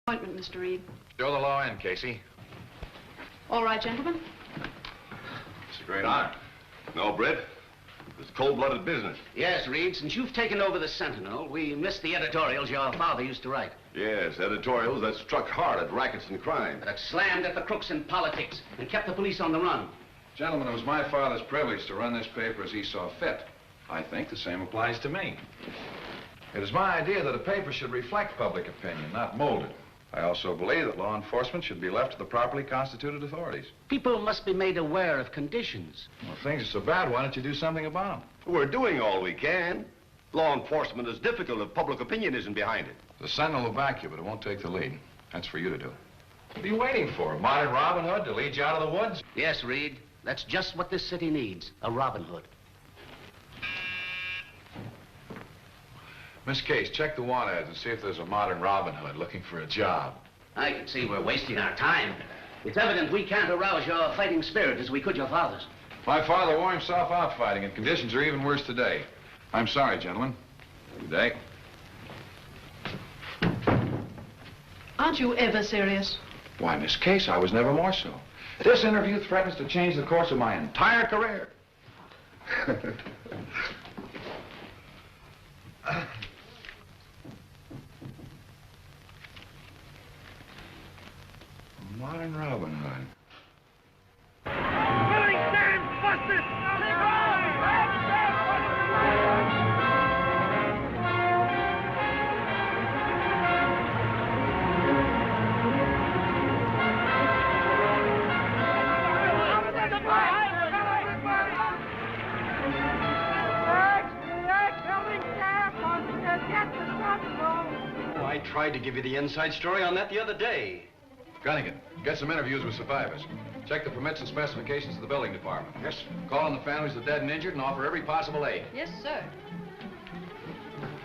Appointment, Mr. Reid. Show the law in, Casey. All right, gentlemen. It's a great honor. No, Britt. It's cold-blooded business. Yes, Reid, since you've taken over the Sentinel, we missed the editorials your father used to write. Yes, editorials that struck hard at rackets and crime. That slammed at the crooks in politics and kept the police on the run. Gentlemen, it was my father's privilege to run this paper as he saw fit. I think the same applies to me. It is my idea that a paper should reflect public opinion, not mold it. I also believe that law enforcement should be left to the properly constituted authorities. People must be made aware of conditions. Well, if things are so bad, why don't you do something about them? We're doing all we can. Law enforcement is difficult if public opinion isn't behind it. The Sentinel will back you, but it won't take the lead. That's for you to do. What are you waiting for? A modern Robin Hood to lead you out of the woods? Yes, Reid. That's just what this city needs, a Robin Hood. Miss Case, check the want ads and see if there's a modern Robin Hood looking for a job. I can see we're wasting our time. It's evident we can't arouse your fighting spirit as we could your father's. My father wore himself out fighting, and conditions are even worse today. I'm sorry, gentlemen. Good day. Aren't you ever serious? Why, Miss Case, I was never more so. This interview threatens to change the course of my entire career. Modern Robin Hood. Willing stand busted! Oh, I tried to give you the inside story on that the other day. Gunnigan, get some interviews with survivors. Check the permits and specifications of the building department. Yes, sir. Call on the families of the dead and injured and offer every possible aid. Yes, sir.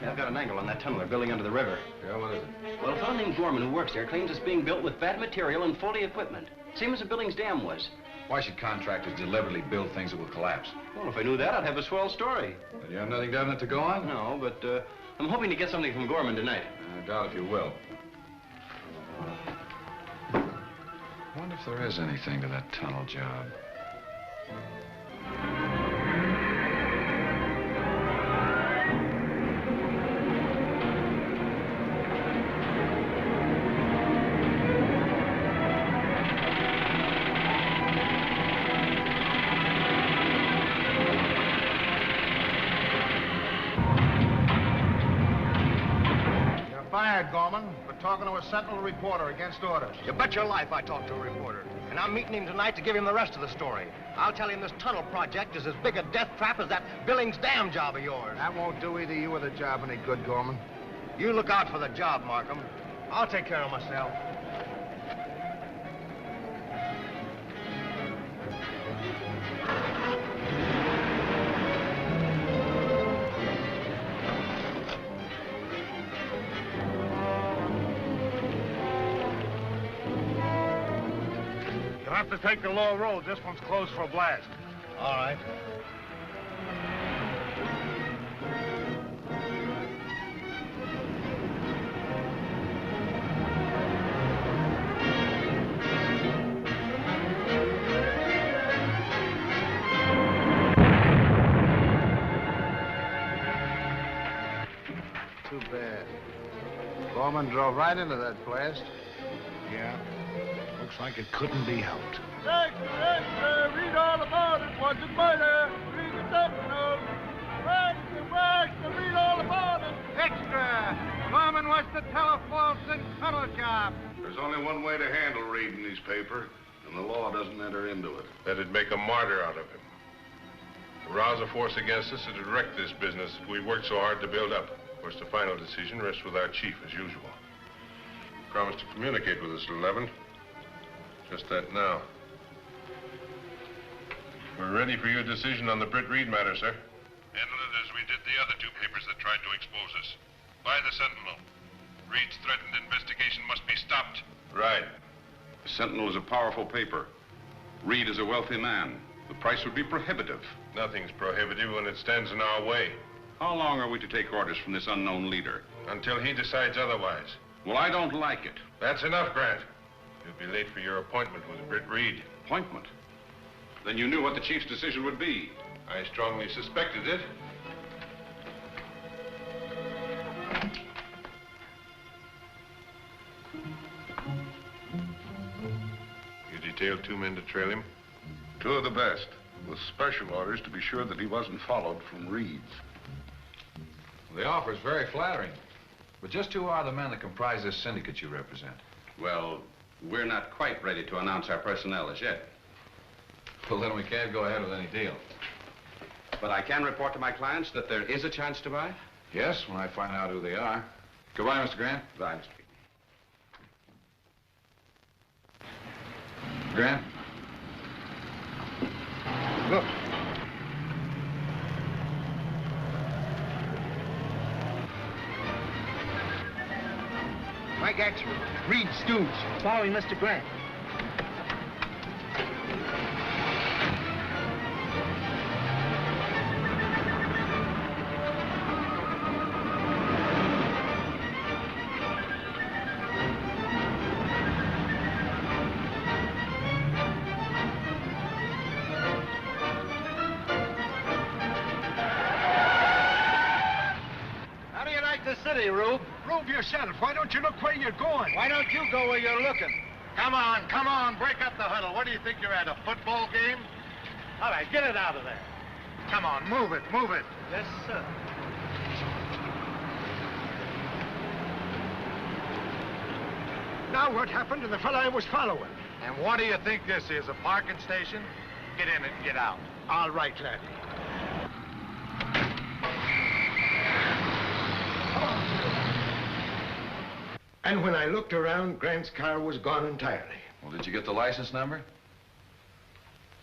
Yeah, I've got an angle on that tunnel they're building under the river. Yeah, what is it? Well, a fellow named Gorman who works there claims it's being built with bad material and faulty equipment. Same as the Billings Dam was. Why should contractors deliberately build things that will collapse? Well, if I knew that, I'd have a swell story. But you have nothing definite to go on? No, but I'm hoping to get something from Gorman tonight. I doubt if you will. I wonder if there is anything to that tunnel job. You're fired, Gorman, for talking to a Sentinel reporter against orders. You bet your life I talked to a reporter. And I'm meeting him tonight to give him the rest of the story. I'll tell him this tunnel project is as big a death trap as that Billings Dam job of yours. That won't do either you or the job any good, Gorman. You look out for the job, Markham. I'll take care of myself. You'll have to take the low road. This one's closed for a blast. All right. Too bad. Gorman drove right into that blast. Yeah. Looks like it couldn't be helped. Extra, read all about it. Was it murder? Read the Sentinel. Read all about it. Extra! Gorman was the telephone and tunnel job. There's only one way to handle reading his paper, and the law doesn't enter into it. That'd make a martyr out of him. To rouse a force against us and to wreck this business that we worked so hard to build up. Of course, the final decision rests with our chief, as usual. Promised to communicate with us at 11. Just that now. We're ready for your decision on the Britt Reid matter, sir. Handle it as we did the other two papers that tried to expose us. By the Sentinel. Reid's threatened investigation must be stopped. Right. The Sentinel is a powerful paper. Reid is a wealthy man. The price would be prohibitive. Nothing's prohibitive when it stands in our way. How long are we to take orders from this unknown leader? Until he decides otherwise. Well, I don't like it. That's enough, Grant. You'll be late for your appointment with Britt Reid. Appointment? Then you knew what the chief's decision would be. I strongly suspected it. You detailed 2 men to trail him? 2 of the best, with special orders to be sure that he wasn't followed from Reed's. The offer is very flattering. But just who are the men that comprise this syndicate you represent? Well, we're not quite ready to announce our personnel as yet. Well, then we can't go ahead with any deal. But I can report to my clients that there is a chance to buy? Yes, when I find out who they are. Goodbye, Mr. Grant. Bye, Mr. Grant? Look. Mike Axel, Reed's stooge. Following Mr. Grant. How do you like the city, Rube? Rube yourself. Why don't you look where you're going? Why don't you go where you're looking? Come on, break up the huddle. What do you think you're at, a football game? All right, get it out of there. Come on, move it. Yes, sir. Now what happened to the fellow I was following? And what do you think this is, a parking station? Get in and get out. All right, lad. And when I looked around, Grant's car was gone entirely. Well, did you get the license number?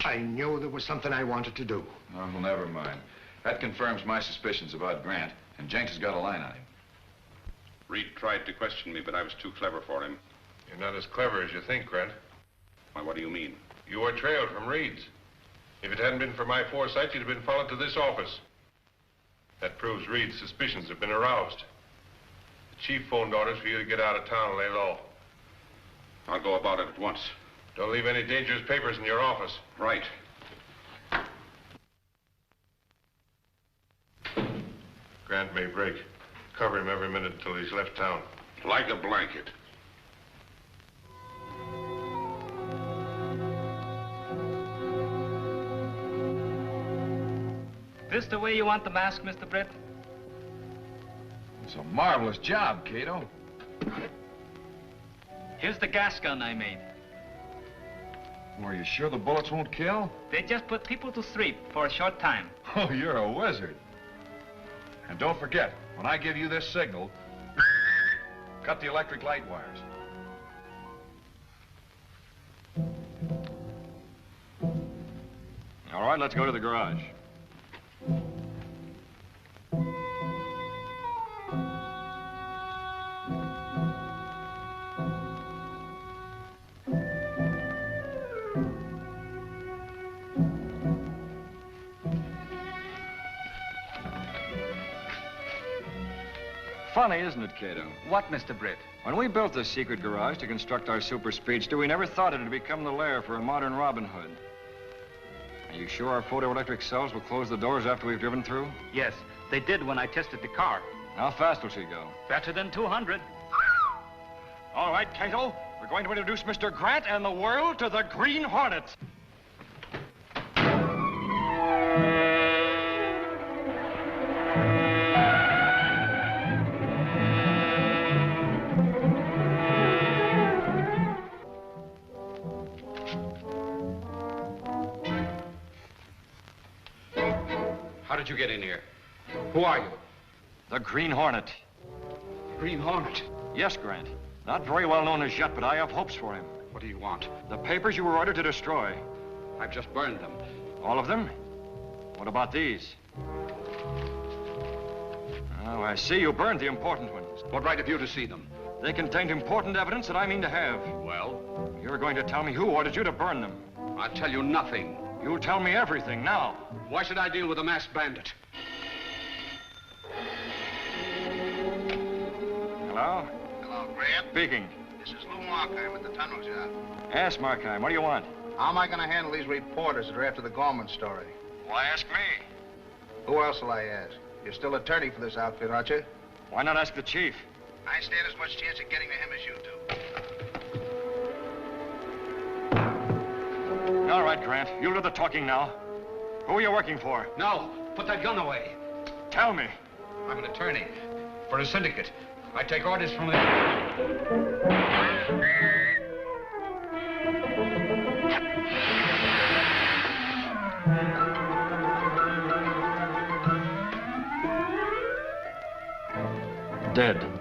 I knew there was something I wanted to do. Oh, well, never mind. That confirms my suspicions about Grant, and Jenks has got a line on him. Reed tried to question me, but I was too clever for him. You're not as clever as you think, Grant. Why, what do you mean? You were trailed from Reed's. If it hadn't been for my foresight, you'd have been followed to this office. That proves Reed's suspicions have been aroused. The chief phoned orders for you to get out of town and lay low. I'll go about it at once. Don't leave any dangerous papers in your office. Right. Grant may break. Cover him every minute until he's left town. Like a blanket. This the way you want the mask, Mr. Britt? It's a marvelous job, Kato. Here's the gas gun I made. Well, are you sure the bullets won't kill? They just put people to sleep for a short time. Oh, you're a wizard. And don't forget, when I give you this signal, cut the electric light wires. All right, let's go to the garage. Funny, isn't it, Kato? What, Mr. Britt? When we built this secret garage to construct our super speedster, we never thought it would become the lair for a modern Robin Hood. Are you sure our photoelectric cells will close the doors after we've driven through? Yes, they did when I tested the car. How fast will she go? Better than 200. All right, Kato, we're going to introduce Mr. Grant and the world to the Green Hornet. How did you get in here? Who are you? The Green Hornet. Green Hornet. Yes, Grant. Not very well known as yet, but I have hopes for him. What do you want? The papers you were ordered to destroy. I've just burned them. All of them? What about these? Oh, I see you burned the important ones. What right have you to see them? They contained important evidence that I mean to have. Well? You're going to tell me who ordered you to burn them. I'll tell you nothing. You'll tell me everything now. Why should I deal with a masked bandit? Hello? Hello, Grant? Speaking. This is Lou Markheim at the tunnel job. Ask Markheim. What do you want? How am I going to handle these reporters that are after the Gorman story? Why ask me? Who else will I ask? You're still attorney for this outfit, aren't you? Why not ask the chief? I stand as much chance of getting to him as you do. All right, Grant. You'll do the talking now. Who are you working for? No, put that gun away. Tell me. I'm an attorney for a syndicate. I take orders from the... Dead.